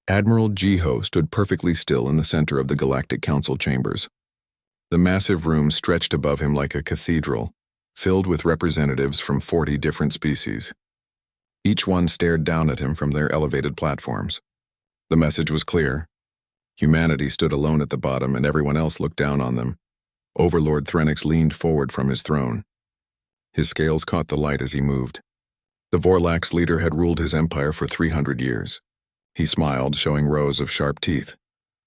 Admiral Jiho stood perfectly still in the center of the Galactic Council chambers. The massive room stretched above him like a cathedral, filled with representatives from 40 different species. Each one stared down at him from their elevated platforms. The message was clear. Humanity stood alone at the bottom and everyone else looked down on them. Overlord Threnix leaned forward from his throne. His scales caught the light as he moved. The Vorlax leader had ruled his empire for 300 years. He smiled, showing rows of sharp teeth.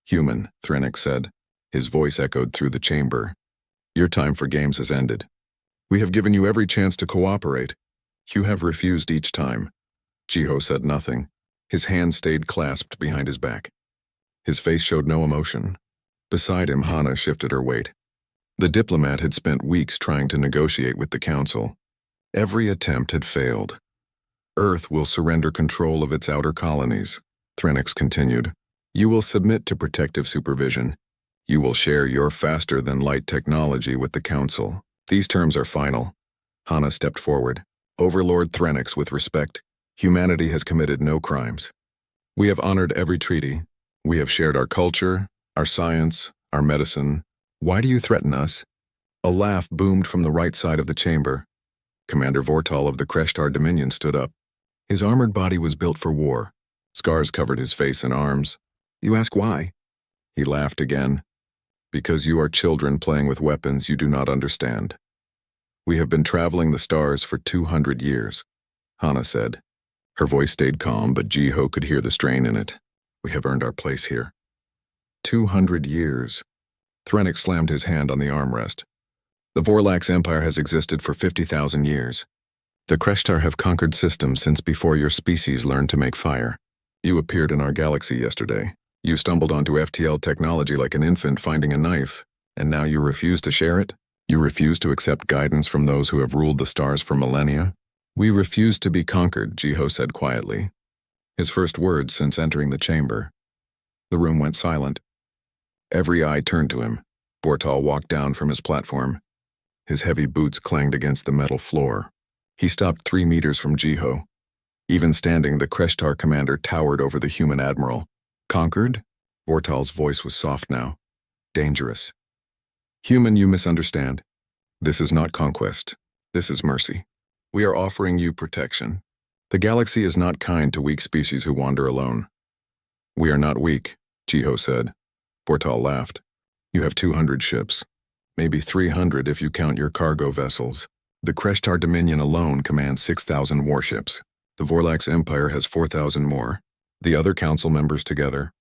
"Human," Threnix said. His voice echoed through the chamber. "Your time for games has ended. We have given you every chance to cooperate. You have refused each time." Jiho said nothing. His hands stayed clasped behind his back. His face showed no emotion. Beside him, Hana shifted her weight. The diplomat had spent weeks trying to negotiate with the council. Every attempt had failed. "Earth will surrender control of its outer colonies," Threnix continued. "You will submit to protective supervision. You will share your faster-than-light technology with the council. These terms are final." Hana stepped forward. "Overlord Threnix, with respect, humanity has committed no crimes. We have honored every treaty. We have shared our culture, our science, our medicine. Why do you threaten us?" A laugh boomed from the right side of the chamber. Commander Vortal of the Kreshtar Dominion stood up. His armored body was built for war. Scars covered his face and arms. "You ask why?" He laughed again. "Because you are children playing with weapons you do not understand. We have been traveling the stars for 200 years, Hana said. Her voice stayed calm, but Jiho could hear the strain in it. "We have earned our place here." 200 years. Threnix slammed his hand on the armrest. "The Vorlax Empire has existed for 50,000 years. The Kreshtar have conquered systems since before your species learned to make fire. You appeared in our galaxy yesterday. You stumbled onto FTL technology like an infant finding a knife, and now you refuse to share it? You refuse to accept guidance from those who have ruled the stars for millennia?" "We refuse to be conquered," Jiho said quietly. His first words since entering the chamber. The room went silent. Every eye turned to him. Vortal walked down from his platform. His heavy boots clanged against the metal floor. He stopped 3 meters from Jiho. Even standing, the Kreshtar commander towered over the human admiral. "Conquered?" Vortal's voice was soft now. "Dangerous. Human, you misunderstand. This is not conquest. This is mercy. We are offering you protection. The galaxy is not kind to weak species who wander alone." "We are not weak," Jiho said. Vortal laughed. "You have 200 ships. Maybe 300 if you count your cargo vessels. The Kreshtar Dominion alone commands 6,000 warships. The Vorlax Empire has 4,000 more. The other council members together,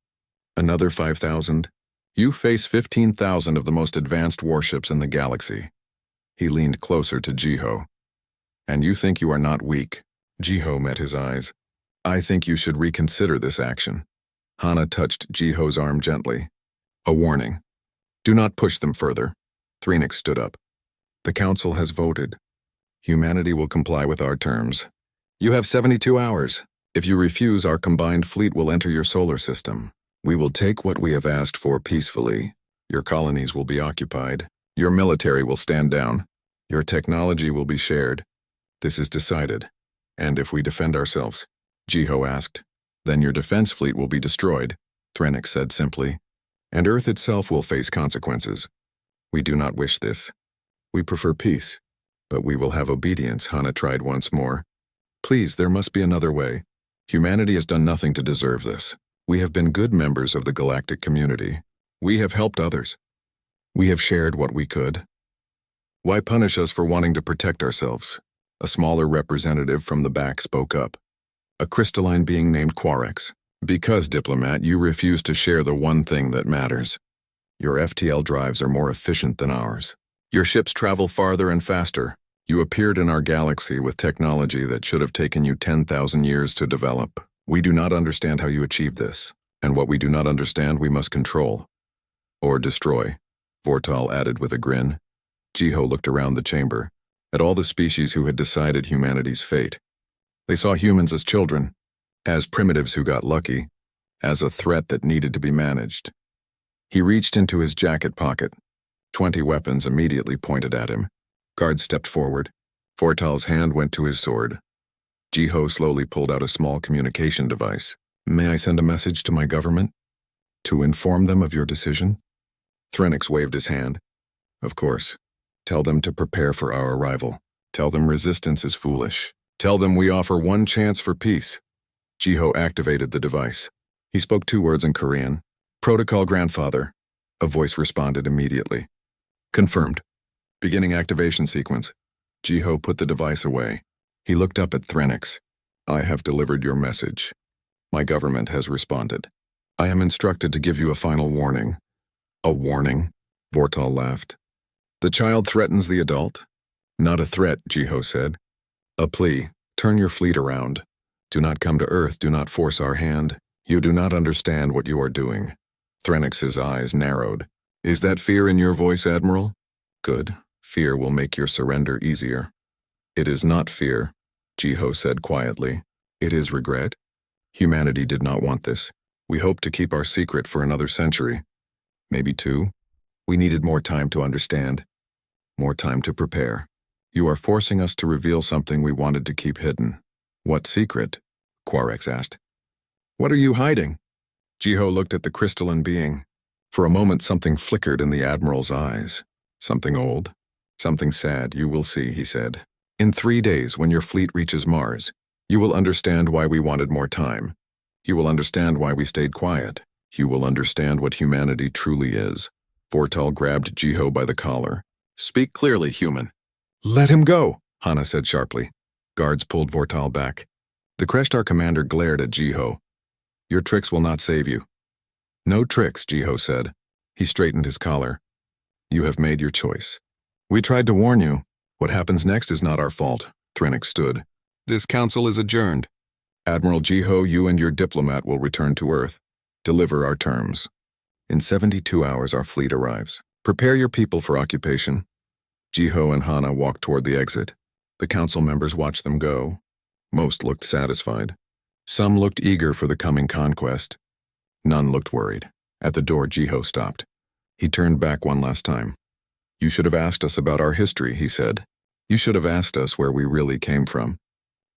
another 5,000. You face 15,000 of the most advanced warships in the galaxy." He leaned closer to Jiho. "And you think you are not weak?" Jiho met his eyes. "I think you should reconsider this action." Hana touched Jiho's arm gently. "A warning. Do not push them further." Threnix stood up. "The council has voted. Humanity will comply with our terms. You have 72 hours. If you refuse, our combined fleet will enter your solar system. We will take what we have asked for peacefully. Your colonies will be occupied. Your military will stand down. Your technology will be shared. This is decided. And if we defend ourselves," Jiho asked, "then your defense fleet will be destroyed," Threnix said simply. "And Earth itself will face consequences. We do not wish this. We prefer peace. But we will have obedience," Hana tried once more. "Please, there must be another way. Humanity has done nothing to deserve this. We have been good members of the galactic community. We have helped others. We have shared what we could. Why punish us for wanting to protect ourselves?" A smaller representative from the back spoke up. A crystalline being named Quarex. "Because, diplomat, you refuse to share the one thing that matters. Your FTL drives are more efficient than ours. Your ships travel farther and faster. You appeared in our galaxy with technology that should have taken you 10,000 years to develop. We do not understand how you achieved this, and what we do not understand we must control. Or destroy," Vortal added with a grin. Jiho looked around the chamber, at all the species who had decided humanity's fate. They saw humans as children, as primitives who got lucky, as a threat that needed to be managed. He reached into his jacket pocket. 20 weapons immediately pointed at him. Guards stepped forward. Vortal's hand went to his sword. Jiho slowly pulled out a small communication device. May I send a message to my government? To inform them of your decision? Threnix waved his hand. Of course. Tell them to prepare for our arrival. Tell them resistance is foolish. Tell them we offer one chance for peace. Jiho activated the device. He spoke 2 words in Korean. Protocol grandfather. A voice responded immediately. Confirmed. Beginning activation sequence. Jiho put the device away. He looked up at Threnix. I have delivered your message. My government has responded. I am instructed to give you a final warning. A warning? Vortal laughed. The child threatens the adult? Not a threat, Jiho said. A plea. Turn your fleet around. Do not come to Earth, do not force our hand. You do not understand what you are doing. Threnix's eyes narrowed. Is that fear in your voice, Admiral? Good. Fear will make your surrender easier. It is not fear, Jiho said quietly. It is regret. Humanity did not want this. We hoped to keep our secret for another century. Maybe 2. We needed more time to understand. More time to prepare. You are forcing us to reveal something we wanted to keep hidden. What secret? Quarex asked. What are you hiding? Jiho looked at the crystalline being. For a moment something flickered in the Admiral's eyes. Something old. Something sad, you will see, he said. In 3 days, when your fleet reaches Mars, you will understand why we wanted more time. You will understand why we stayed quiet. You will understand what humanity truly is. Vortal grabbed Jiho by the collar. Speak clearly, human. Let him go, Hana said sharply. Guards pulled Vortal back. The Kreshtar commander glared at Jiho. Your tricks will not save you. No tricks, Jiho said. He straightened his collar. You have made your choice. We tried to warn you. What happens next is not our fault. Threnix stood. This council is adjourned. Admiral Jiho, you and your diplomat will return to Earth. Deliver our terms. In 72 hours our fleet arrives. Prepare your people for occupation. Jiho and Hana walked toward the exit. The council members watched them go. Most looked satisfied. Some looked eager for the coming conquest. None looked worried. At the door, Jiho stopped. He turned back one last time. You should have asked us about our history, he said. You should have asked us where we really came from.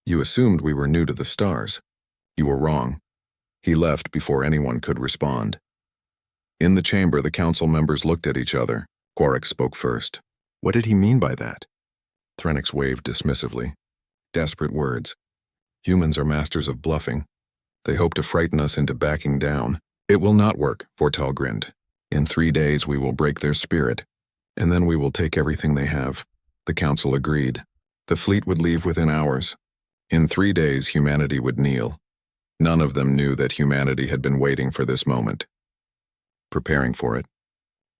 You assumed we were new to the stars. You were wrong. He left before anyone could respond. In the chamber, the council members looked at each other. Quarex spoke first. What did he mean by that? Threnix waved dismissively. Desperate words. Humans are masters of bluffing. They hope to frighten us into backing down. It will not work, Vortal grinned. In 3 days we will break their spirit, and then we will take everything they have. The council agreed. The fleet would leave within hours. In 3 days humanity would kneel. None of them knew that humanity had been waiting for this moment. Preparing for it.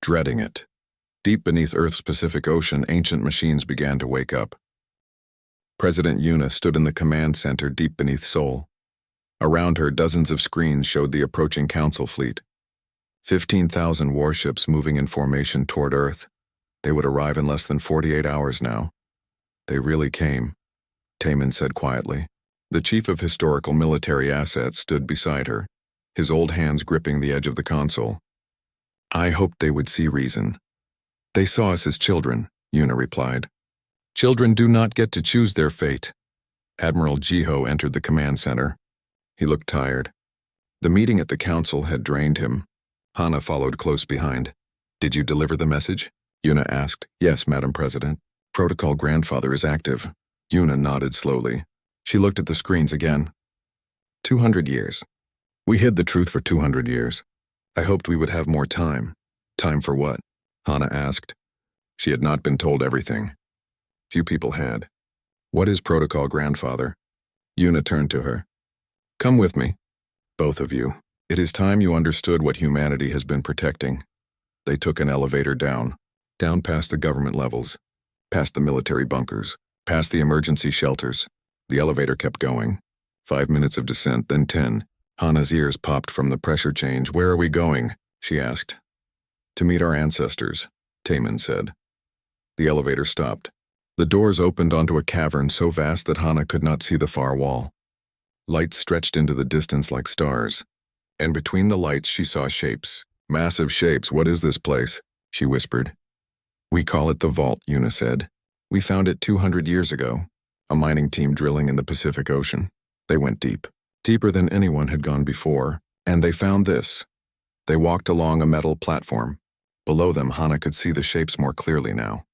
Dreading it. Deep beneath Earth's Pacific Ocean, ancient machines began to wake up. President Yuna stood in the command center deep beneath Seoul. Around her, dozens of screens showed the approaching council fleet. 15,000 warships moving in formation toward Earth. They would arrive in less than 48 hours now. They really came, Taman said quietly. The chief of historical military assets stood beside her, his old hands gripping the edge of the console. I hoped they would see reason. They saw us as children, Yuna replied. Children do not get to choose their fate. Admiral Jiho entered the command center. He looked tired. The meeting at the council had drained him. Hana followed close behind. Did you deliver the message? Yuna asked. Yes, Madam President. Protocol grandfather is active. Yuna nodded slowly. She looked at the screens again. 200 years. We hid the truth for 200 years. I hoped we would have more time. Time for what? Hana asked. She had not been told everything. Few people had. What is Protocol grandfather? Yuna turned to her. Come with me. Both of you. It is time you understood what humanity has been protecting. They took an elevator down past the government levels, past the military bunkers, past the emergency shelters. The elevator kept going. 5 minutes of descent, then 10. Hana's ears popped from the pressure change. Where are we going? She asked. To meet our ancestors, Taman said. The elevator stopped. The doors opened onto a cavern so vast that Hana could not see the far wall. Lights stretched into the distance like stars. And between the lights she saw shapes. Massive shapes. What is this place? She whispered. We call it the Vault, Yuna said. We found it 200 years ago. A mining team drilling in the Pacific Ocean. They went deep. deeper than anyone had gone before, and they found this. They walked along a metal platform. Below them, Hana could see the shapes more clearly now.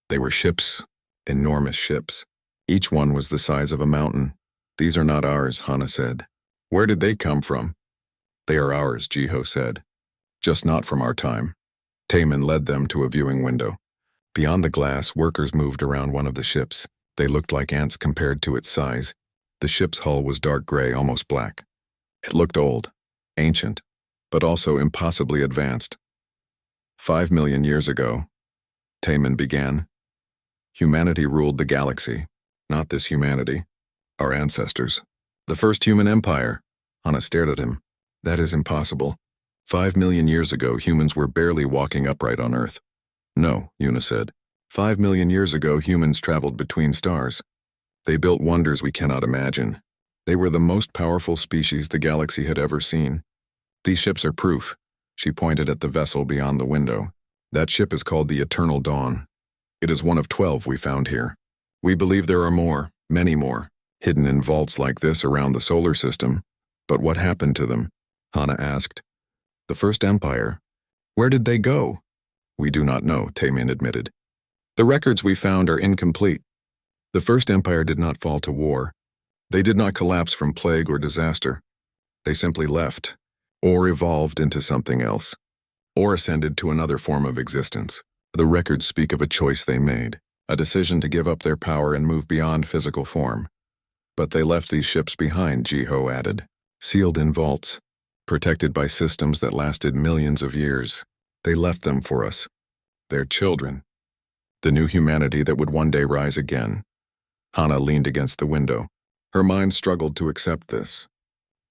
They were ships, enormous ships. Each one was the size of a mountain. These are not ours, Hana said. Where did they come from? They are ours, Jiho said. Just not from our time. Taemin led them to a viewing window. Beyond the glass, workers moved around one of the ships. They looked like ants compared to its size. The ship's hull was dark gray, almost black. It looked old, ancient, but also impossibly advanced. 5 million years ago, Taemin began, humanity ruled the galaxy. Not this humanity. Our ancestors. The first human empire. Hana stared at him. That is impossible. 5 million years ago, humans were barely walking upright on Earth. No, Yuna said. 5 million years ago, humans traveled between stars. They built wonders we cannot imagine. They were the most powerful species the galaxy had ever seen. These ships are proof. She pointed at the vessel beyond the window. That ship is called the Eternal Dawn. It is one of 12 we found here. We believe there are more, many more, hidden in vaults like this around the solar system. But what happened to them? Hana asked. The First Empire. Where did they go? We do not know, Taemin admitted. The records we found are incomplete. The First Empire did not fall to war. They did not collapse from plague or disaster. They simply left, or evolved into something else, or ascended to another form of existence. The records speak of a choice they made, a decision to give up their power and move beyond physical form. But they left these ships behind, Jiho added, sealed in vaults, protected by systems that lasted millions of years. They left them for us, their children, the new humanity that would one day rise again. Hana leaned against the window. Her mind struggled to accept this.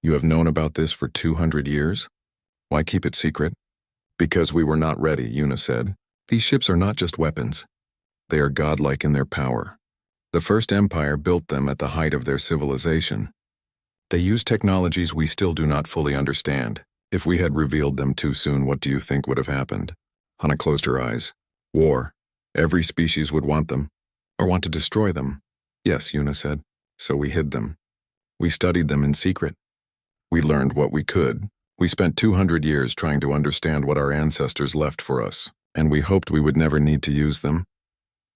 You have known about this for 200 years? Why keep it secret? Because we were not ready, Yuna said. These ships are not just weapons. They are godlike in their power. The First Empire built them at the height of their civilization. They use technologies we still do not fully understand. If we had revealed them too soon, what do you think would have happened? Hana closed her eyes. War. Every species would want them, or want to destroy them. Yes, Yuna said. So we hid them. We studied them in secret. We learned what we could. We spent 200 years trying to understand what our ancestors left for us, and we hoped we would never need to use them.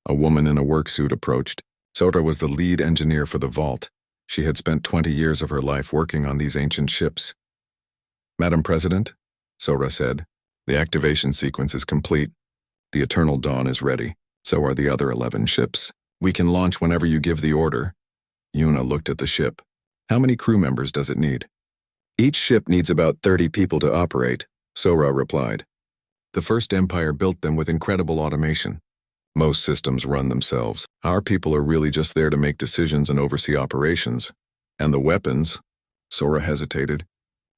A woman in a work suit approached. Sora was the lead engineer for the vault. She had spent 20 years of her life working on these ancient ships. Madam President, Sora said, the activation sequence is complete. The Eternal Dawn is ready. So are the other 11 ships. We can launch whenever you give the order. Yuna looked at the ship. How many crew members does it need? Each ship needs about 30 people to operate, Sora replied. The First Empire built them with incredible automation. Most systems run themselves. Our people are really just there to make decisions and oversee operations. And the weapons? Sora hesitated.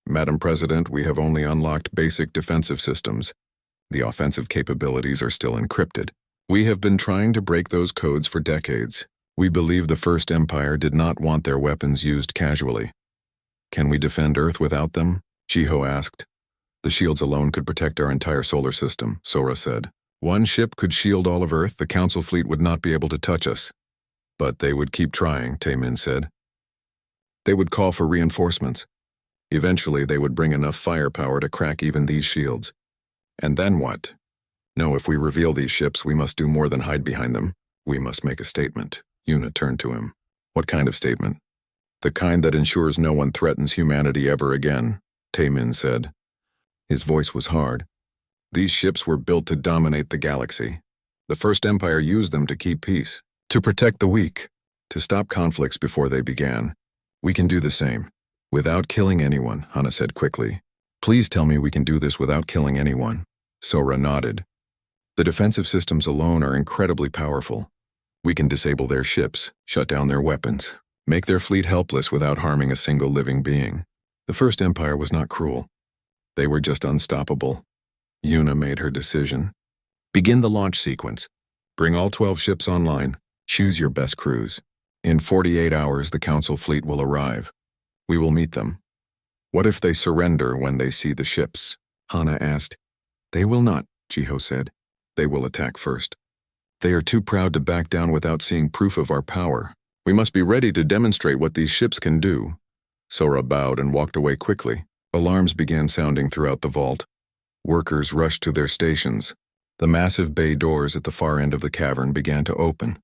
Madam President, we have only unlocked basic defensive systems. The offensive capabilities are still encrypted. We have been trying to break those codes for decades. We believe the First Empire did not want their weapons used casually. Can we defend Earth without them? Jiho asked. The shields alone could protect our entire solar system, Sora said. One ship could shield all of Earth, the Council fleet would not be able to touch us. But they would keep trying, Taemin said. They would call for reinforcements. Eventually, they would bring enough firepower to crack even these shields. And then what? No, if we reveal these ships, we must do more than hide behind them. We must make a statement. Yuna turned to him. What kind of statement? The kind that ensures no one threatens humanity ever again, Taemin said. His voice was hard. These ships were built to dominate the galaxy. The First Empire used them to keep peace, to protect the weak, to stop conflicts before they began. We can do the same. Without killing anyone, Hana said quickly. Please tell me we can do this without killing anyone. Sora nodded. The defensive systems alone are incredibly powerful. We can disable their ships, shut down their weapons, make their fleet helpless without harming a single living being. The First Empire was not cruel. They were just unstoppable. Yuna made her decision. Begin the launch sequence. Bring all 12 ships online. Choose your best crews. In 48 hours, the Council fleet will arrive. We will meet them. What if they surrender when they see the ships? Hana asked. They will not, Jiho said. They will attack first. They are too proud to back down without seeing proof of our power. We must be ready to demonstrate what these ships can do. Sora bowed and walked away quickly. Alarms began sounding throughout the vault. Workers rushed to their stations. The massive bay doors at the far end of the cavern began to open.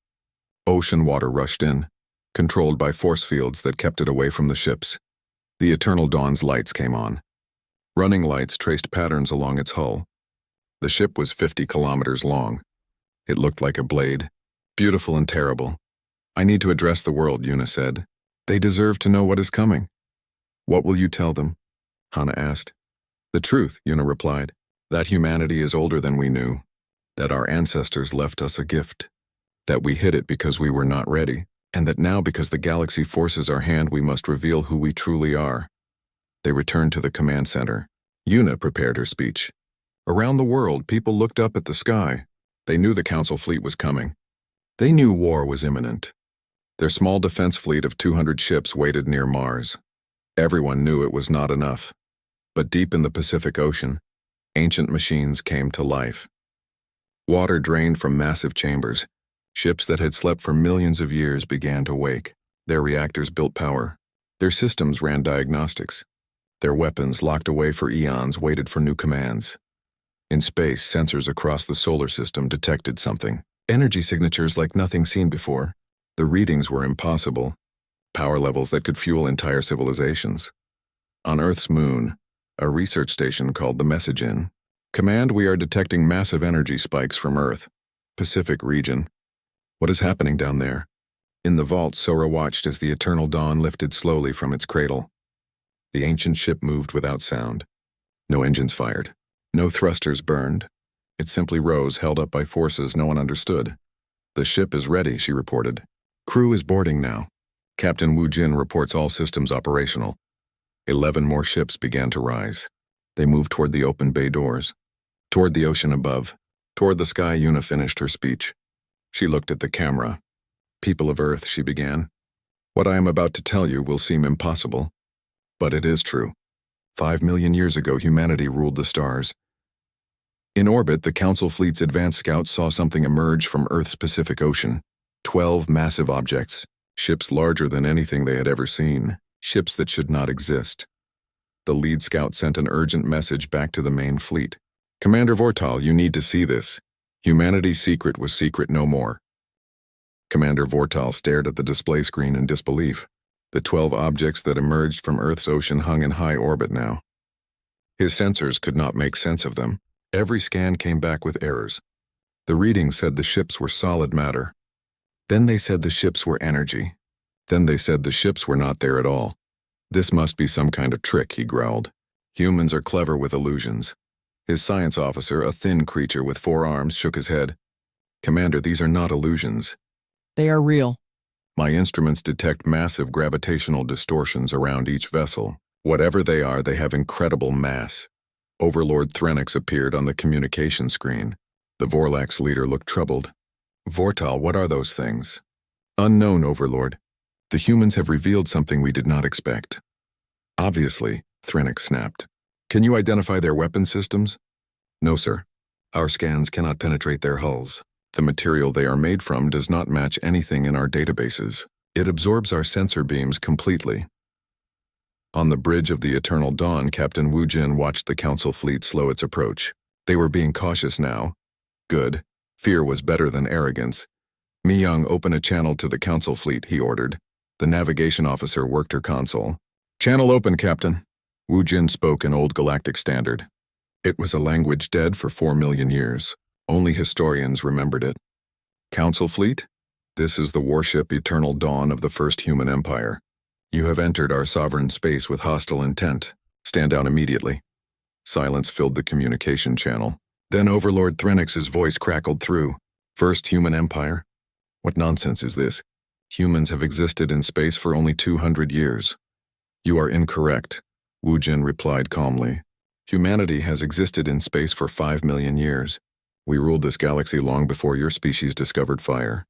Ocean water rushed in, controlled by force fields that kept it away from the ships. The Eternal Dawn's lights came on. Running lights traced patterns along its hull. The ship was 50 kilometers long. It looked like a blade, beautiful and terrible. "I need to address the world," Yuna said. "They deserve to know what is coming." "What will you tell them?" Hana asked. "The truth," Yuna replied, "that humanity is older than we knew, that our ancestors left us a gift, that we hid it because we were not ready, and that now because the galaxy forces our hand we must reveal who we truly are." They returned to the command center. Yuna prepared her speech. Around the world, people looked up at the sky. They knew the Council fleet was coming. They knew war was imminent. Their small defense fleet of 200 ships waited near Mars. Everyone knew it was not enough. But deep in the Pacific Ocean, ancient machines came to life. Water drained from massive chambers. Ships that had slept for millions of years began to wake. Their reactors built power. Their systems ran diagnostics. Their weapons, locked away for eons, waited for new commands. In space, sensors across the solar system detected something. Energy signatures like nothing seen before. The readings were impossible. Power levels that could fuel entire civilizations. On Earth's moon, a research station called the Message Inn. "Command, we are detecting massive energy spikes from Earth. Pacific region. What is happening down there?" In the vault, Sora watched as the Eternal Dawn lifted slowly from its cradle. The ancient ship moved without sound. No engines fired. No thrusters burned. It simply rose, held up by forces no one understood. "The ship is ready," she reported. "Crew is boarding now. Captain Wu Jin reports all systems operational." 11 more ships began to rise. They moved toward the open bay doors. Toward the ocean above. Toward the sky. Yuna finished her speech. She looked at the camera. "People of Earth," she began. "What I am about to tell you will seem impossible. But it is true. 5 million years ago, humanity ruled the stars. In orbit, the Council fleet's advanced scouts saw something emerge from Earth's Pacific Ocean. 12 massive objects. Ships larger than anything they had ever seen. Ships that should not exist. The lead scout sent an urgent message back to the main fleet. "Commander Vortal, you need to see this. Humanity's secret was secret no more." Commander Vortal stared at the display screen in disbelief. The 12 objects that emerged from Earth's ocean hung in high orbit now. His sensors could not make sense of them. Every scan came back with errors. The readings said the ships were solid matter. Then they said the ships were energy. Then they said the ships were not there at all. "This must be some kind of trick," he growled. "Humans are clever with illusions." His science officer, a thin creature with 4 arms, shook his head. "Commander, these are not illusions. They are real." My instruments detect massive gravitational distortions around each vessel. Whatever they are, they have incredible mass." Overlord Threnix appeared on the communication screen. The Vorlax leader looked troubled. "Vortal, what are those things?" "Unknown, Overlord. The humans have revealed something we did not expect." "Obviously," Threnix snapped. "Can you identify their weapon systems?" "No, sir. Our scans cannot penetrate their hulls. The material they are made from does not match anything in our databases. It absorbs our sensor beams completely." On the bridge of the Eternal Dawn, Captain Wu Jin watched the Council fleet slow its approach. They were being cautious now. Good. Fear was better than arrogance. "Mi Young, open a channel to the Council fleet," he ordered. The navigation officer worked her console. "Channel open, Captain." Wu Jin spoke in Old Galactic Standard. It was a language dead for 4 million years. Only historians remembered it. "Council fleet? This is the warship Eternal Dawn of the First Human Empire. You have entered our sovereign space with hostile intent. Stand down immediately." Silence filled the communication channel. Then Overlord Threnix's voice crackled through. "First Human Empire? What nonsense is this? Humans have existed in space for only 200 years. "You are incorrect," Wu Jin replied calmly. "Humanity has existed in space for 5 million years. We ruled this galaxy long before your species discovered fire.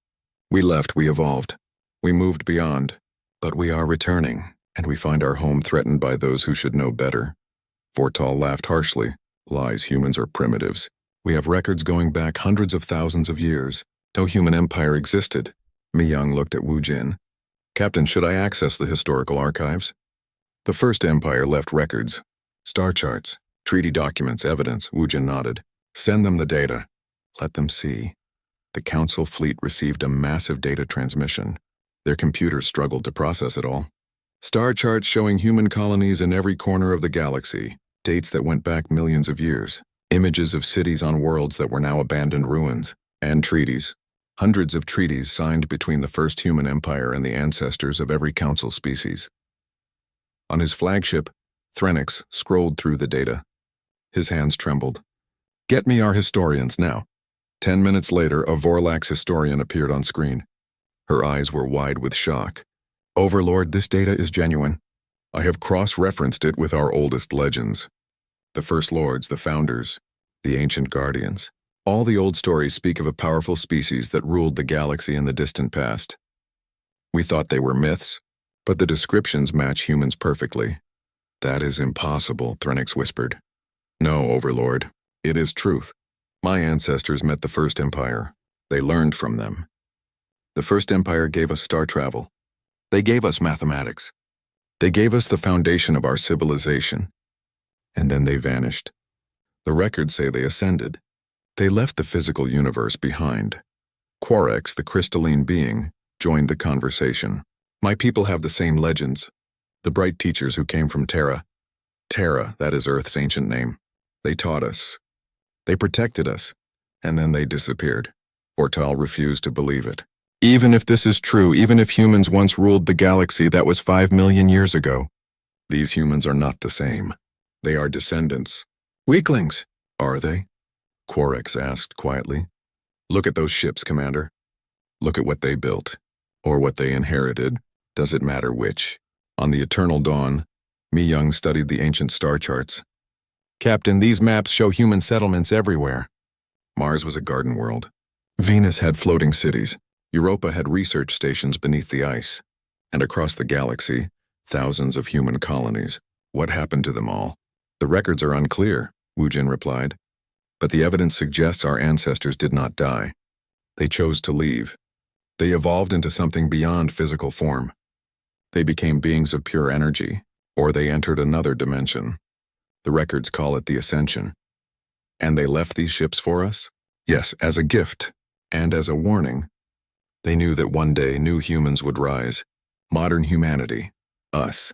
We left, we evolved. We moved beyond. But we are returning, and we find our home threatened by those who should know better." Vortal laughed harshly. "Lies, humans are primitives. We have records going back hundreds of thousands of years. No human empire existed." Mi Young looked at Wu Jin. "Captain, should I access the historical archives?" The First Empire left records, star charts, treaty documents, evidence. Wujin nodded. Send them the data. Let them see. The Council fleet received a massive data transmission. Their computers struggled to process it all. Star charts showing human colonies in every corner of the galaxy, dates that went back millions of years, images of cities on worlds that were now abandoned ruins, and treaties. Hundreds of treaties signed between the first human empire and the ancestors of every council species. On his flagship, Threnix scrolled through the data. His hands trembled. Get me our historians now. 10 minutes later, a Vorlax historian appeared on screen. Her eyes were wide with shock. Overlord, this data is genuine. I have cross-referenced it with our oldest legends. The First Lords, the Founders, the Ancient Guardians. All the old stories speak of a powerful species that ruled the galaxy in the distant past. We thought they were myths, but the descriptions match humans perfectly. That is impossible, Threnix whispered. No, Overlord, it is truth. My ancestors met the First Empire. They learned from them. The First Empire gave us star travel. They gave us mathematics. They gave us the foundation of our civilization. And then they vanished. The records say they ascended. They left the physical universe behind. Quarex, the crystalline being, joined the conversation. My people have the same legends. The bright teachers who came from Terra. Terra, that is Earth's ancient name. They taught us. They protected us. And then they disappeared. Vortal refused to believe it. Even if this is true, even if humans once ruled the galaxy, that was 5 million years ago. These humans are not the same. They are descendants. Weaklings, are they? Quarex asked quietly. Look at those ships, Commander. Look at what they built, or what they inherited. Does it matter which? On the Eternal Dawn, Mi Young studied the ancient star charts. Captain, these maps show human settlements everywhere. Mars was a garden world. Venus had floating cities. Europa had research stations beneath the ice. And across the galaxy, thousands of human colonies. What happened to them all? The records are unclear, Wujin replied. But the evidence suggests our ancestors did not die. They chose to leave. They evolved into something beyond physical form. They became beings of pure energy, or they entered another dimension. The records call it the Ascension. And they left these ships for us? Yes, as a gift, and as a warning. They knew that one day new humans would rise. Modern humanity. Us.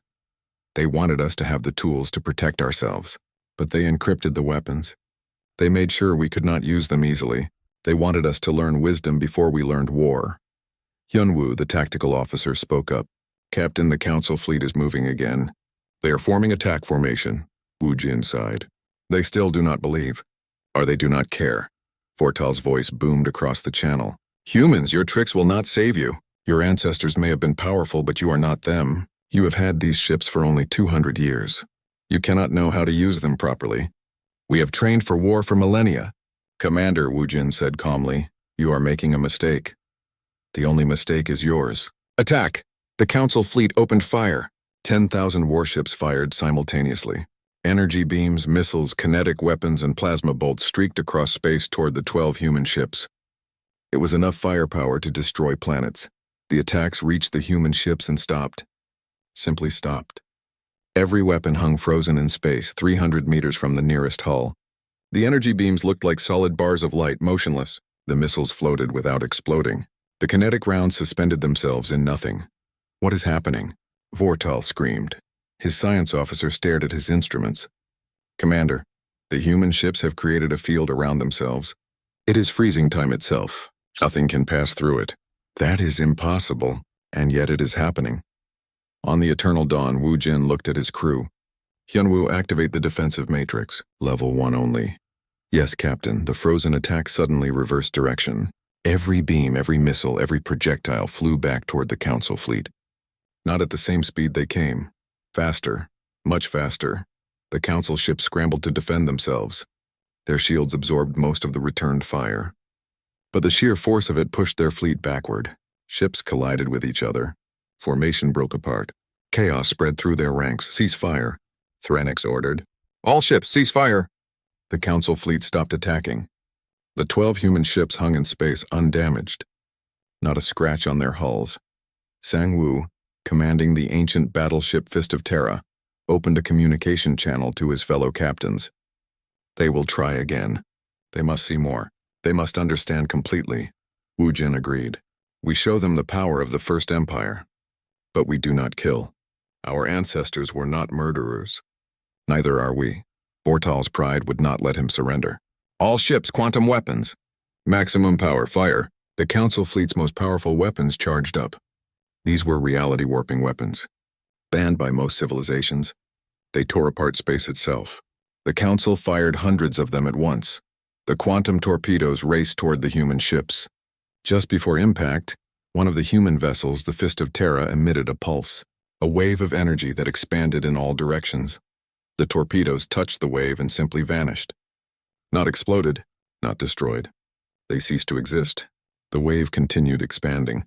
They wanted us to have the tools to protect ourselves. But they encrypted the weapons. They made sure we could not use them easily. They wanted us to learn wisdom before we learned war. Hyunwoo, the tactical officer, spoke up. Captain, the Council fleet is moving again. They are forming attack formation. Wujin sighed. They still do not believe. Or they do not care. Vortal's voice boomed across the channel. Humans, your tricks will not save you. Your ancestors may have been powerful, but you are not them. You have had these ships for only 200 years. You cannot know how to use them properly. We have trained for war for millennia. Commander, Wujin said calmly, you are making a mistake. The only mistake is yours. Attack! The Council fleet opened fire. 10,000 warships fired simultaneously. Energy beams, missiles, kinetic weapons, and plasma bolts streaked across space toward the 12 human ships. It was enough firepower to destroy planets. The attacks reached the human ships and stopped. Simply stopped. Every weapon hung frozen in space, 300 meters from the nearest hull. The energy beams looked like solid bars of light, motionless. The missiles floated without exploding. The kinetic rounds suspended themselves in nothing. What is happening? Vortal screamed. His science officer stared at his instruments. Commander, the human ships have created a field around themselves. It is freezing time itself. Nothing can pass through it. That is impossible, and yet it is happening. On the Eternal Dawn, Wujin looked at his crew. Hyunwoo, activate the defensive matrix. Level 1 only. Yes, Captain. The frozen attack suddenly reversed direction. Every beam, every missile, every projectile flew back toward the Council fleet. Not at the same speed they came. Faster. Much faster. The Council ships scrambled to defend themselves. Their shields absorbed most of the returned fire. But the sheer force of it pushed their fleet backward. Ships collided with each other. Formation broke apart. Chaos spread through their ranks. Cease fire. Threnix ordered. All ships, cease fire! The Council fleet stopped attacking. The 12 human ships hung in space undamaged. Not a scratch on their hulls. Sang-woo, commanding the ancient battleship Fist of Terra, opened a communication channel to his fellow captains. They will try again. They must see more. They must understand completely. Wu Jin agreed. We show them the power of the First Empire. But we do not kill. Our ancestors were not murderers. Neither are we. Vortal's pride would not let him surrender. All ships, quantum weapons. Maximum power, fire. The Council fleet's most powerful weapons charged up. These were reality-warping weapons. Banned by most civilizations, they tore apart space itself. The Council fired hundreds of them at once. The quantum torpedoes raced toward the human ships. Just before impact, one of the human vessels, the Fist of Terra, emitted a pulse, a wave of energy that expanded in all directions. The torpedoes touched the wave and simply vanished. Not exploded, not destroyed. They ceased to exist. The wave continued expanding.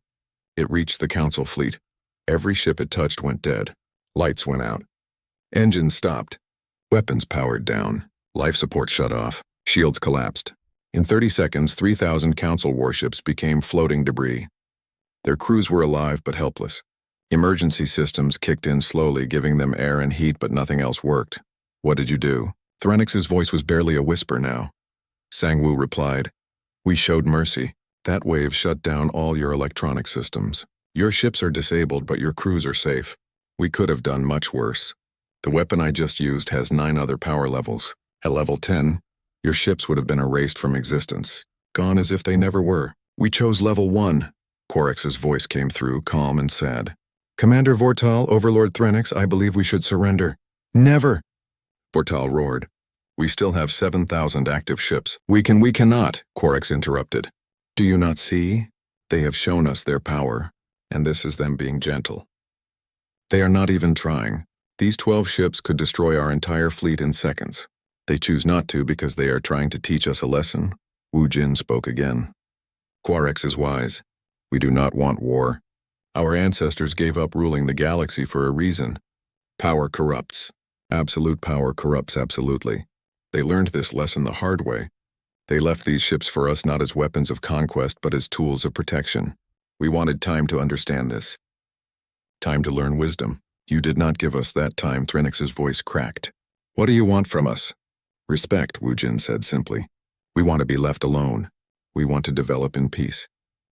It reached the Council fleet. Every ship it touched went dead. Lights went out. Engines stopped. Weapons powered down. Life support shut off. Shields collapsed. In 30 seconds, 3,000 Council warships became floating debris. Their crews were alive but helpless. Emergency systems kicked in slowly, giving them air and heat, but nothing else worked. What did you do? Threnix's voice was barely a whisper now. Sang-Woo replied, We showed mercy. That wave shut down all your electronic systems. Your ships are disabled, but your crews are safe. We could have done much worse. The weapon I just used has 9 other power levels. At level 10, your ships would have been erased from existence, gone as if they never were. We chose level 1. Quarix's voice came through, calm and sad. Commander Vortal, Overlord Threnix, I believe we should surrender. Never! Vortal roared. We still have 7,000 active ships. We cannot, Quarix interrupted. Do you not see? They have shown us their power, and this is them being gentle. They are not even trying. These 12 ships could destroy our entire fleet in seconds. They choose not to because they are trying to teach us a lesson. Wu Jin spoke again. Quarix is wise. We do not want war. Our ancestors gave up ruling the galaxy for a reason. Power corrupts. Absolute power corrupts absolutely. They learned this lesson the hard way. They left these ships for us not as weapons of conquest but as tools of protection. We wanted time to understand this. Time to learn wisdom. You did not give us that time, Threnix's voice cracked. What do you want from us? Respect, Wu Jin said simply. We want to be left alone. We want to develop in peace.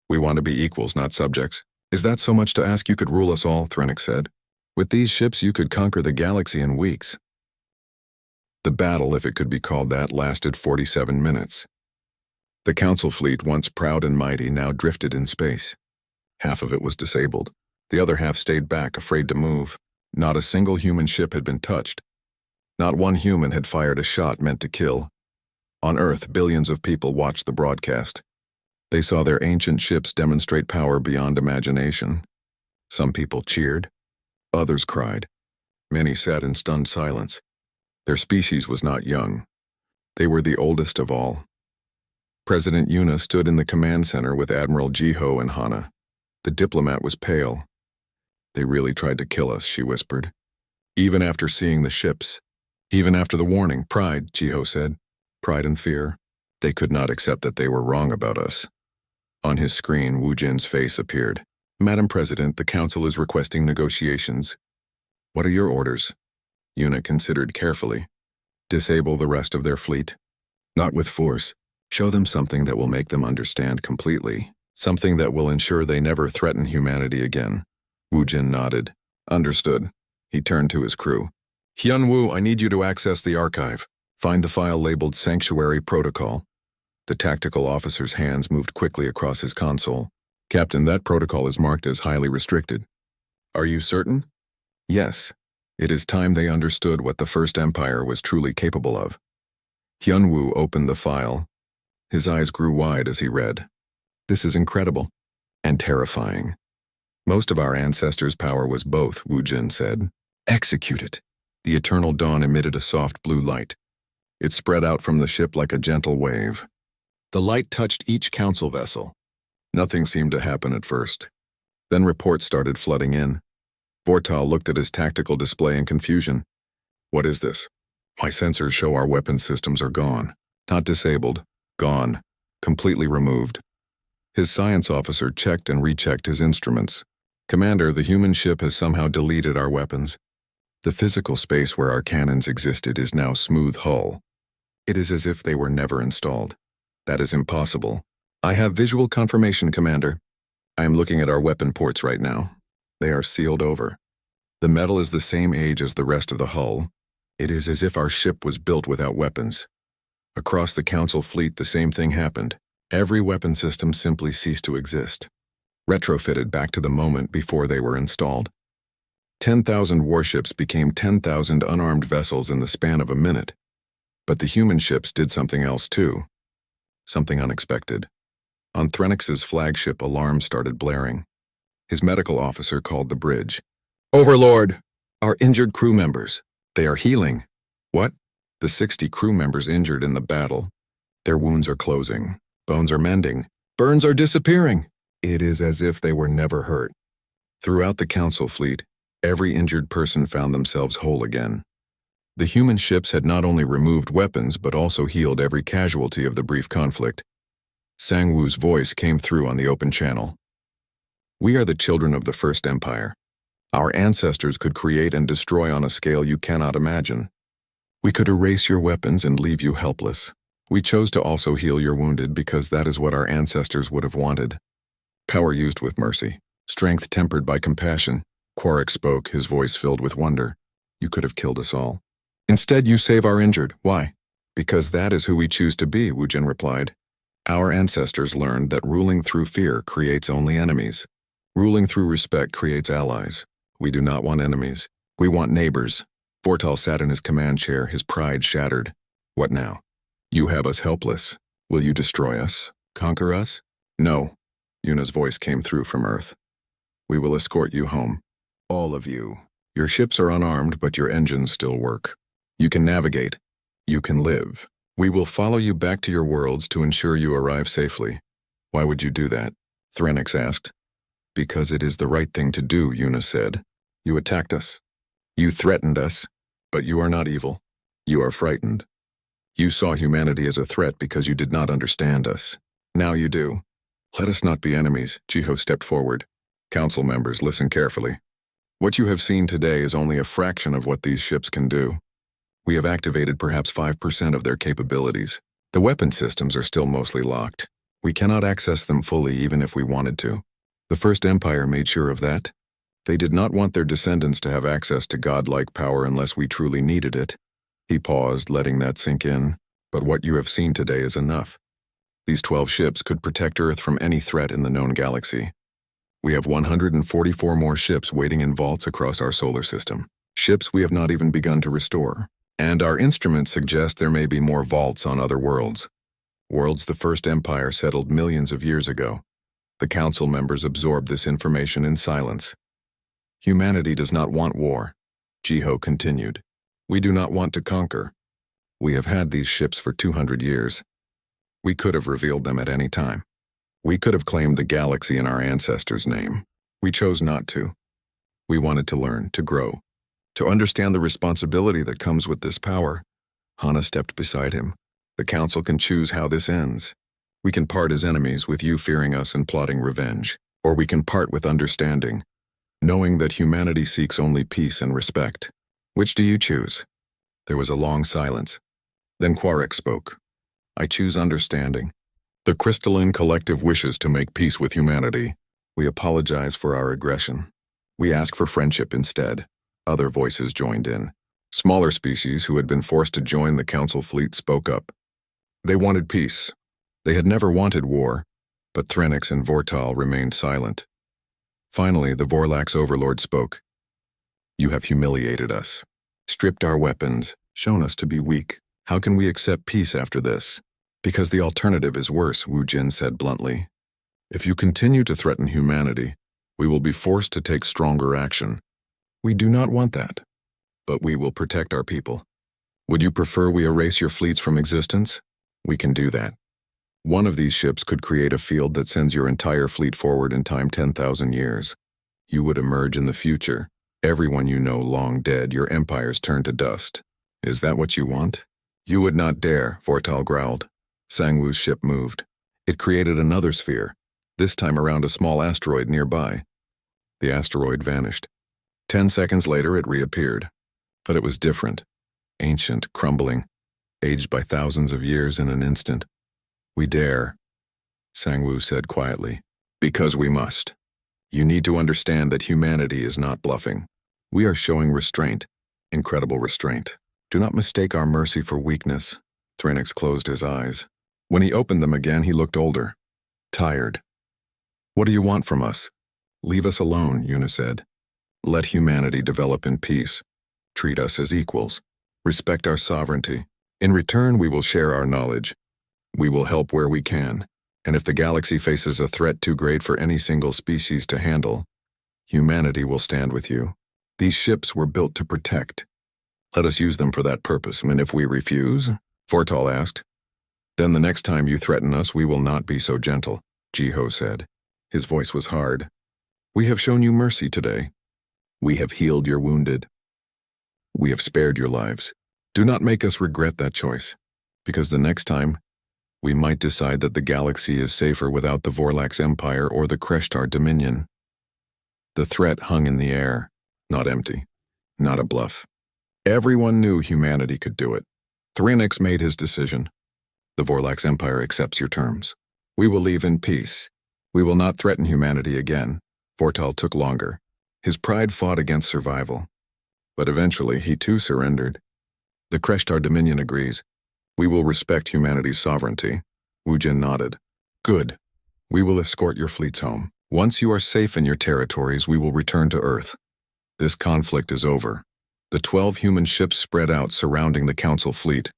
We want to be equals, not subjects. Is that so much to ask you could rule us all? Threnix said. With these ships you could conquer the galaxy in weeks. The battle, if it could be called that, lasted 47 minutes. The Council fleet, once proud and mighty, now drifted in space. Half of it was disabled. The other half stayed back, afraid to move. Not a single human ship had been touched. Not one human had fired a shot meant to kill. On Earth, billions of people watched the broadcast. They saw their ancient ships demonstrate power beyond imagination. Some people cheered. Others cried. Many sat in stunned silence. Their species was not young. They were the oldest of all. President Yuna stood in the command center with Admiral Jiho and Hana. The diplomat was pale. They really tried to kill us, she whispered. Even after seeing the ships. Even after the warning. Pride, Jiho said. Pride and fear. They could not accept that they were wrong about us. On his screen, Wu Jin's face appeared. Madam President, the Council is requesting negotiations. What are your orders? Yuna considered carefully. Disable the rest of their fleet. Not with force. Show them something that will make them understand completely. Something that will ensure they never threaten humanity again. Wu Jin nodded. Understood. He turned to his crew. Hyun Woo, I need you to access the archive. Find the file labeled Sanctuary Protocol. The tactical officer's hands moved quickly across his console. Captain, that protocol is marked as highly restricted. Are you certain? Yes. It is time they understood what the First Empire was truly capable of. Hyun Woo opened the file. His eyes grew wide as he read. This is incredible. And terrifying. Most of our ancestors' power was both, Wu Jin said. Execute it. The eternal dawn emitted a soft blue light. It spread out from the ship like a gentle wave. The light touched each council vessel. Nothing seemed to happen at first. Then reports started flooding in. Vortal looked at his tactical display in confusion. What is this? My sensors show our weapon systems are gone. Not disabled. Gone. Completely removed. His science officer checked and rechecked his instruments. Commander, the human ship has somehow deleted our weapons. The physical space where our cannons existed is now smooth hull. It is as if they were never installed. That is impossible. I have visual confirmation, Commander. I am looking at our weapon ports right now. They are sealed over. The metal is the same age as the rest of the hull. It is as if our ship was built without weapons. Across the Council fleet, the same thing happened. Every weapon system simply ceased to exist. Retrofitted back to the moment before they were installed. 10,000 warships became 10,000 unarmed vessels in the span of a minute. But the human ships did something else too. Something unexpected. On Threnix's flagship, alarms started blaring. His medical officer called the bridge. "Overlord! Our injured crew members. They are healing." "What?" "The 60 crew members injured in the battle. Their wounds are closing. Bones are mending. Burns are disappearing." It is as if they were never hurt. Throughout the Council fleet, every injured person found themselves whole again. The human ships had not only removed weapons but also healed every casualty of the brief conflict. Sang-Woo's voice came through on the open channel. "We are the children of the First Empire. Our ancestors could create and destroy on a scale you cannot imagine. We could erase your weapons and leave you helpless. We chose to also heal your wounded because that is what our ancestors would have wanted. Power used with mercy, strength tempered by compassion." Quark spoke, his voice filled with wonder. "You could have killed us all. Instead, you save our injured. Why?" "Because that is who we choose to be," Wujin replied. "Our ancestors learned that ruling through fear creates only enemies. Ruling through respect creates allies. We do not want enemies. We want neighbors." Vortal sat in his command chair, his pride shattered. "What now? You have us helpless. Will you destroy us? Conquer us?" "No." Yuna's voice came through from Earth. "We will escort you home. All of you. Your ships are unarmed, but your engines still work. You can navigate. You can live. We will follow you back to your worlds to ensure you arrive safely." "Why would you do that?" Threnix asked. "Because it is the right thing to do," Yuna said. "You attacked us. You threatened us. But you are not evil. You are frightened. You saw humanity as a threat because you did not understand us. Now you do. Let us not be enemies." Jiho stepped forward. "Council members, listen carefully. What you have seen today is only a fraction of what these ships can do. We have activated perhaps 5% of their capabilities. The weapon systems are still mostly locked. We cannot access them fully even if we wanted to. The First Empire made sure of that. They did not want their descendants to have access to godlike power unless we truly needed it." He paused, letting that sink in. "But what you have seen today is enough. These 12 ships could protect Earth from any threat in the known galaxy. We have 144 more ships waiting in vaults across our solar system. Ships we have not even begun to restore. And our instruments suggest there may be more vaults on other worlds. Worlds the First Empire settled millions of years ago. The Council members absorbed this information in silence. Humanity does not want war," Jiho continued. "We do not want to conquer. We have had these ships for 200 years. We could have revealed them at any time. We could have claimed the galaxy in our ancestors' name. We chose not to. We wanted to learn, to grow, to understand the responsibility that comes with this power." Hana stepped beside him. "The Council can choose how this ends. We can part as enemies with you fearing us and plotting revenge, or we can part with understanding, knowing that humanity seeks only peace and respect. Which do you choose?" There was a long silence. Then Quark spoke. "I choose understanding. The crystalline collective wishes to make peace with humanity. We apologize for our aggression. We ask for friendship instead." Other voices joined in. Smaller species who had been forced to join the Council fleet spoke up. They wanted peace. They had never wanted war, but Threnix and Vortal remained silent. Finally, the Vorlax overlord spoke. "You have humiliated us, stripped our weapons, shown us to be weak. How can we accept peace after this?" "Because the alternative is worse," Wujin said bluntly. "If you continue to threaten humanity, we will be forced to take stronger action. We do not want that, but we will protect our people. Would you prefer we erase your fleets from existence? We can do that. One of these ships could create a field that sends your entire fleet forward in time 10,000 years. You would emerge in the future. Everyone you know long dead, your empires turn to dust. Is that what you want?" "You would not dare," Vortal growled. Sang-Woo's ship moved. It created another sphere, this time around a small asteroid nearby. The asteroid vanished. 10 seconds later, it reappeared. But it was different, ancient, crumbling, aged by thousands of years in an instant. We dare, Sang-Woo said quietly, because we must. You need to understand that humanity is not bluffing. We are showing restraint, incredible restraint. Do not mistake our mercy for weakness. Threnix closed his eyes. When he opened them again, he looked older, tired. What do you want from us? Leave us alone, Yuna said. Let humanity develop in peace. Treat us as equals. Respect our sovereignty. In return, we will share our knowledge. We will help where we can. And if the galaxy faces a threat too great for any single species to handle, humanity will stand with you. These ships were built to protect. Let us use them for that purpose. And if we refuse, Fortal asked, then the next time you threaten us, we will not be so gentle, Jiho said. His voice was hard. We have shown you mercy today. We have healed your wounded. We have spared your lives. Do not make us regret that choice, because the next time, we might decide that the galaxy is safer without the Vorlax Empire or the Kreshtar Dominion. The threat hung in the air, not empty, not a bluff. Everyone knew humanity could do it. Threnix made his decision. The Vorlax Empire accepts your terms. We will leave in peace. We will not threaten humanity again. Fortal took longer. His pride fought against survival. But eventually, he too surrendered. The Kreshtar Dominion agrees. We will respect humanity's sovereignty. Wujin nodded. Good. We will escort your fleets home. Once you are safe in your territories, we will return to Earth. This conflict is over. The 12 human ships spread out surrounding the Council fleet.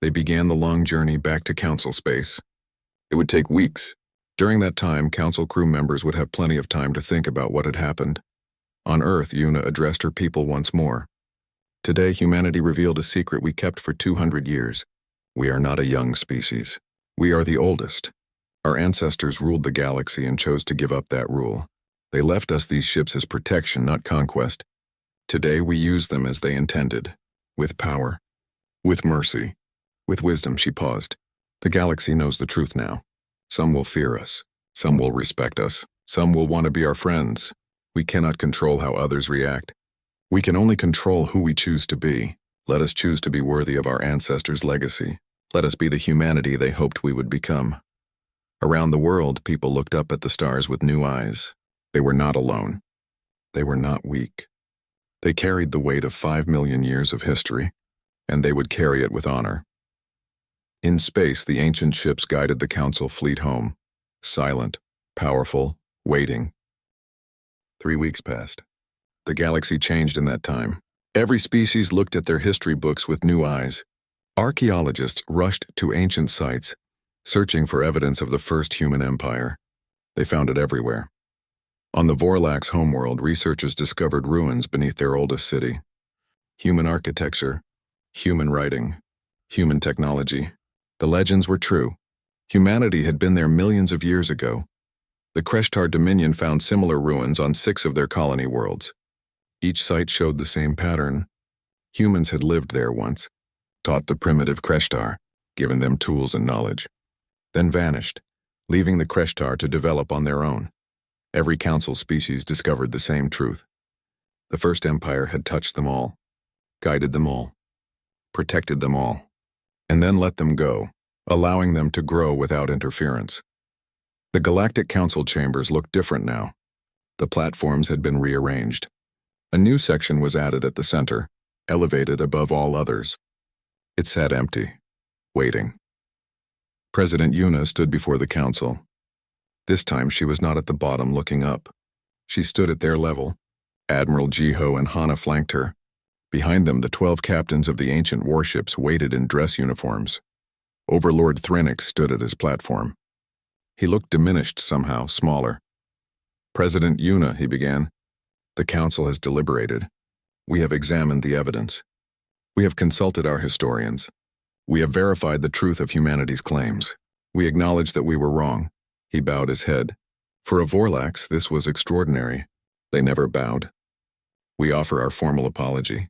They began the long journey back to Council space. It would take weeks. During that time, Council crew members would have plenty of time to think about what had happened. On Earth, Yuna addressed her people once more. Today, humanity revealed a secret we kept for 200 years. We are not a young species. We are the oldest. Our ancestors ruled the galaxy and chose to give up that rule. They left us these ships as protection, not conquest. Today, we use them as they intended. With power. With mercy. With wisdom, she paused. The galaxy knows the truth now. Some will fear us. Some will respect us. Some will want to be our friends. We cannot control how others react. We can only control who we choose to be. Let us choose to be worthy of our ancestors' legacy. Let us be the humanity they hoped we would become. Around the world, people looked up at the stars with new eyes. They were not alone. They were not weak. They carried the weight of 5 million years of history, and they would carry it with honor. In space, the ancient ships guided the Council fleet home, silent, powerful, waiting. 3 weeks passed. The galaxy changed in that time. Every species looked at their history books with new eyes. Archaeologists rushed to ancient sites, searching for evidence of the first human empire. They found it everywhere. On the Vorlax homeworld, researchers discovered ruins beneath their oldest city. Human architecture, human writing, human technology. The legends were true. Humanity had been there millions of years ago. The Kreshtar Dominion found similar ruins on 6 of their colony worlds. Each site showed the same pattern. Humans had lived there once, taught the primitive Kreshtar, given them tools and knowledge, then vanished, leaving the Kreshtar to develop on their own. Every Council species discovered the same truth. The first empire had touched them all, guided them all, protected them all, and then let them go, allowing them to grow without interference. The Galactic Council chambers looked different now. The platforms had been rearranged. A new section was added at the center, elevated above all others. It sat empty, waiting. President Yuna stood before the Council. This time she was not at the bottom looking up. She stood at their level. Admiral Jiho and Hana flanked her. Behind them, the 12 captains of the ancient warships waited in dress uniforms. Overlord Threnix stood at his platform. He looked diminished somehow, smaller. President Yuna, he began. The Council has deliberated. We have examined the evidence. We have consulted our historians. We have verified the truth of humanity's claims. We acknowledge that we were wrong. He bowed his head. For a Vorlax, this was extraordinary. They never bowed. We offer our formal apology.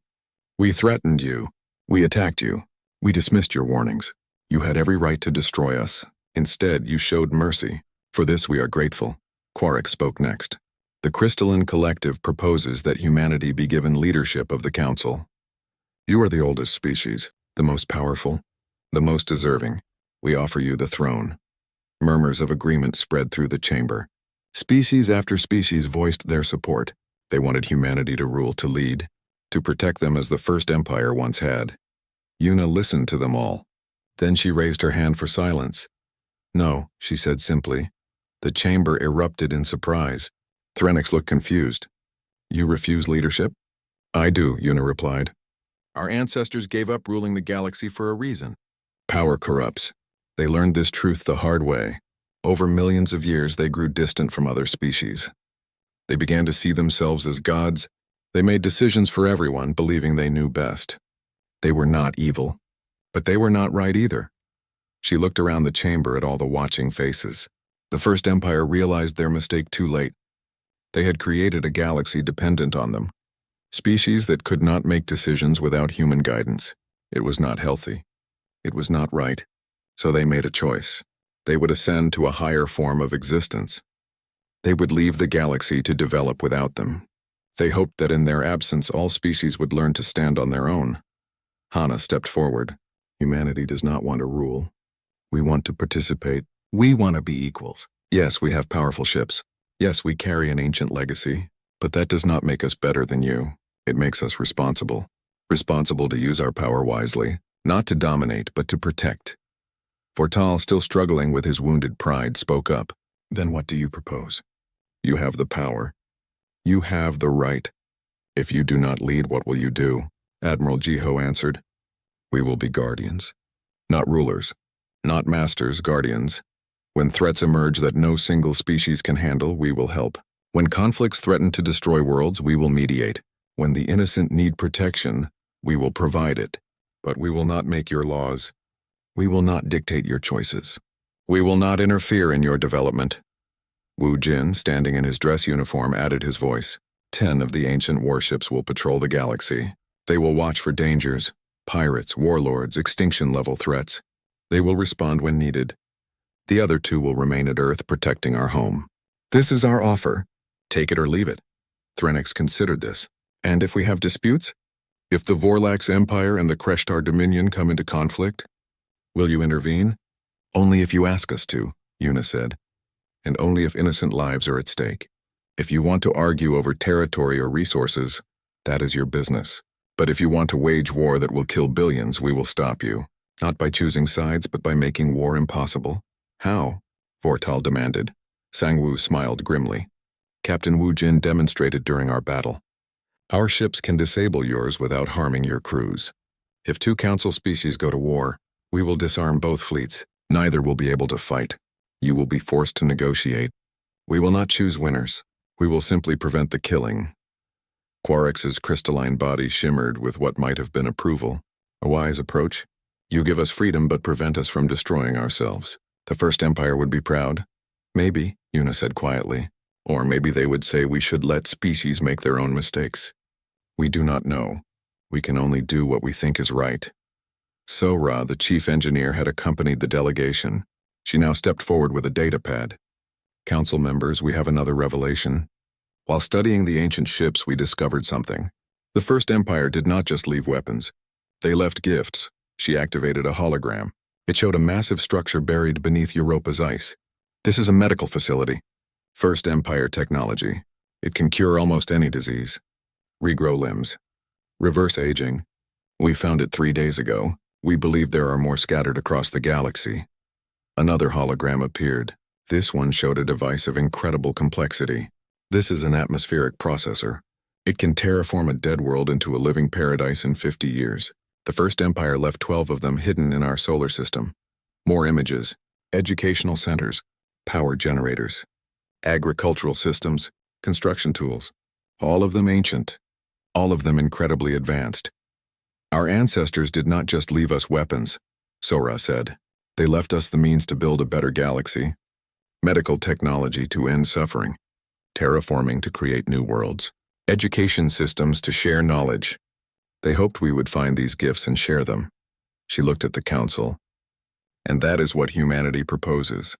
We threatened you. We attacked you. We dismissed your warnings. You had every right to destroy us. Instead, you showed mercy. For this we are grateful. Quark spoke next. The Crystalline Collective proposes that humanity be given leadership of the Council. You are the oldest species, the most powerful, the most deserving. We offer you the throne. Murmurs of agreement spread through the chamber. Species after species voiced their support. They wanted humanity to rule, to lead, to protect them as the first empire once had. Yuna listened to them all. Then she raised her hand for silence. No, she said simply. The chamber erupted in surprise. Threnix looked confused. You refuse leadership? I do, Yuna replied. Our ancestors gave up ruling the galaxy for a reason. Power corrupts. They learned this truth the hard way. Over millions of years, they grew distant from other species. They began to see themselves as gods. They made decisions for everyone, believing they knew best. They were not evil, but they were not right either. She looked around the chamber at all the watching faces. The First Empire realized their mistake too late. They had created a galaxy dependent on them. Species that could not make decisions without human guidance. It was not healthy. It was not right. So they made a choice. They would ascend to a higher form of existence. They would leave the galaxy to develop without them. They hoped that in their absence all species would learn to stand on their own. Hana stepped forward. Humanity does not want to rule. We want to participate. We want to be equals. Yes, we have powerful ships. Yes, we carry an ancient legacy. But that does not make us better than you. It makes us responsible. Responsible to use our power wisely. Not to dominate, but to protect. Fortal, still struggling with his wounded pride, spoke up. Then what do you propose? You have the power. You have the right. If you do not lead, what will you do? Admiral Jiho answered. We will be guardians. Not rulers. Not masters, guardians. When threats emerge that no single species can handle, we will help. When conflicts threaten to destroy worlds, we will mediate. When the innocent need protection, we will provide it. But we will not make your laws. We will not dictate your choices. We will not interfere in your development. Wu Jin, standing in his dress uniform, added his voice. 10 of the ancient warships will patrol the galaxy. They will watch for dangers, pirates, warlords, extinction-level threats. They will respond when needed. The other 2 will remain at Earth, protecting our home. This is our offer. Take it or leave it. Threnix considered this. And if we have disputes? If the Vorlax Empire and the Kreshtar Dominion come into conflict? Will you intervene? Only if you ask us to, Yuna said. And only if innocent lives are at stake. If you want to argue over territory or resources, that is your business. But if you want to wage war that will kill billions, we will stop you. Not by choosing sides, but by making war impossible. How? Vortal demanded. Sangwoo smiled grimly. Captain Wu Jin demonstrated during our battle. Our ships can disable yours without harming your crews. If 2 council species go to war, we will disarm both fleets. Neither will be able to fight. You will be forced to negotiate. We will not choose winners. We will simply prevent the killing. Quarix's crystalline body shimmered with what might have been approval. A wise approach. You give us freedom but prevent us from destroying ourselves. The First Empire would be proud. Maybe, Yuna said quietly. Or maybe they would say we should let species make their own mistakes. We do not know. We can only do what we think is right. Sora, the chief engineer, had accompanied the delegation. She now stepped forward with a data pad. Council members, we have another revelation. While studying the ancient ships, we discovered something. The First Empire did not just leave weapons. They left gifts. She activated a hologram. It showed a massive structure buried beneath Europa's ice. This is a medical facility. First Empire technology. It can cure almost any disease. Regrow limbs. Reverse aging. We found it 3 days ago. We believe there are more scattered across the galaxy. Another hologram appeared. This one showed a device of incredible complexity. This is an atmospheric processor. It can terraform a dead world into a living paradise in 50 years. The First Empire left 12 of them hidden in our solar system. More images, educational centers, power generators, agricultural systems, construction tools. All of them ancient. All of them incredibly advanced. Our ancestors did not just leave us weapons, Sora said. They left us the means to build a better galaxy, medical technology to end suffering, terraforming to create new worlds, education systems to share knowledge. They hoped we would find these gifts and share them. She looked at the council. And that is what humanity proposes.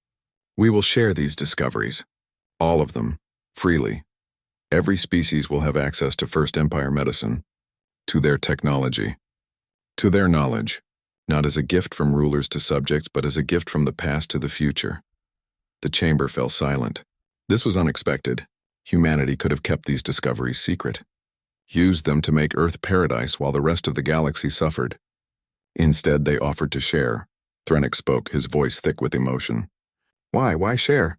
We will share these discoveries, all of them, freely. Every species will have access to First Empire medicine, to their technology. To their knowledge, not as a gift from rulers to subjects, but as a gift from the past to the future. The chamber fell silent. This was unexpected. Humanity could have kept these discoveries secret, used them to make Earth paradise while the rest of the galaxy suffered. Instead, they offered to share. Threnix spoke, his voice thick with emotion. Why? Why share?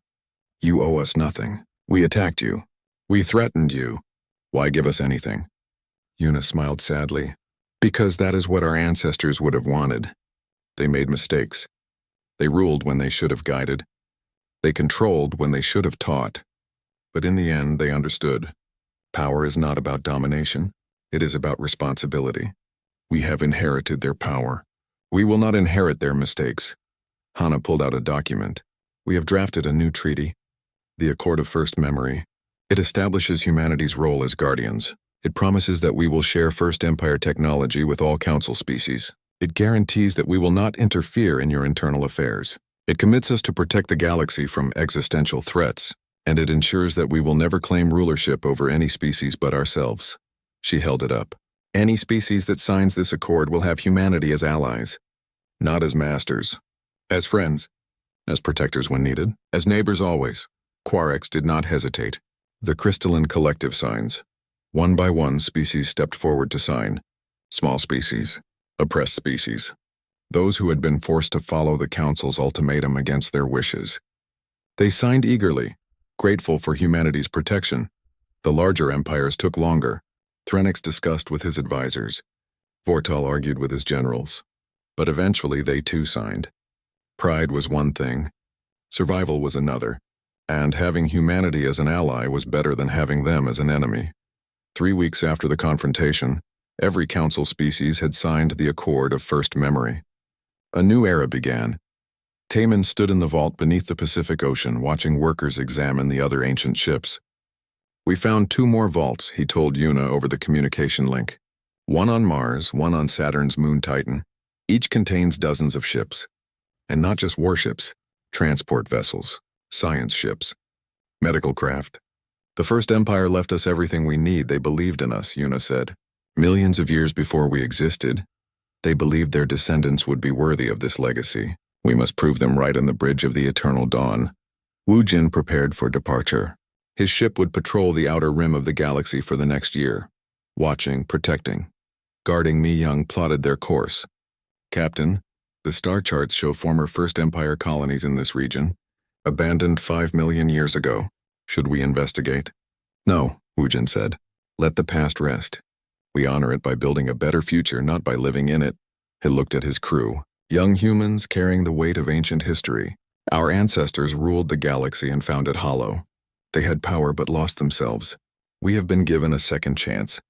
You owe us nothing. We attacked you. We threatened you. Why give us anything? Una smiled sadly. Because that is what our ancestors would have wanted. They made mistakes. They ruled when they should have guided. They controlled when they should have taught. But in the end, they understood. Power is not about domination. It is about responsibility. We have inherited their power. We will not inherit their mistakes. Hana pulled out a document. We have drafted a new treaty, the Accord of First Memory. It establishes humanity's role as guardians. It promises that we will share First Empire technology with all Council species. It guarantees that we will not interfere in your internal affairs. It commits us to protect the galaxy from existential threats, and it ensures that we will never claim rulership over any species but ourselves. She held it up. Any species that signs this accord will have humanity as allies, not as masters, as friends, as protectors when needed, as neighbors always. Quarex did not hesitate. The crystalline collective signs. One by one, species stepped forward to sign. Small species, oppressed species, those who had been forced to follow the Council's ultimatum against their wishes. They signed eagerly, grateful for humanity's protection. The larger empires took longer. Threnix discussed with his advisors. Vortal argued with his generals. But eventually they too signed. Pride was one thing, survival was another, and having humanity as an ally was better than having them as an enemy. 3 weeks after the confrontation, every Council species had signed the Accord of First Memory. A new era began. Taman stood in the vault beneath the Pacific Ocean, watching workers examine the other ancient ships. We found 2 more vaults, he told Una over the communication link. One on Mars, one on Saturn's moon Titan. Each contains dozens of ships. And not just warships, transport vessels, science ships, medical craft. The First Empire left us everything we need. They believed in us, Una said. Millions of years before we existed, they believed their descendants would be worthy of this legacy. We must prove them right on the bridge of the eternal dawn. Wu Jin prepared for departure. His ship would patrol the outer rim of the galaxy for the next year. Watching, protecting, guarding, Mi Young plotted their course. Captain, the star charts show former First Empire colonies in this region, abandoned 5 million years ago. Should we investigate? No, Wu Jin said. Let the past rest. We honor it by building a better future, not by living in it. He looked at his crew. Young humans carrying the weight of ancient history. Our ancestors ruled the galaxy and found it hollow. They had power but lost themselves. We have been given a second chance.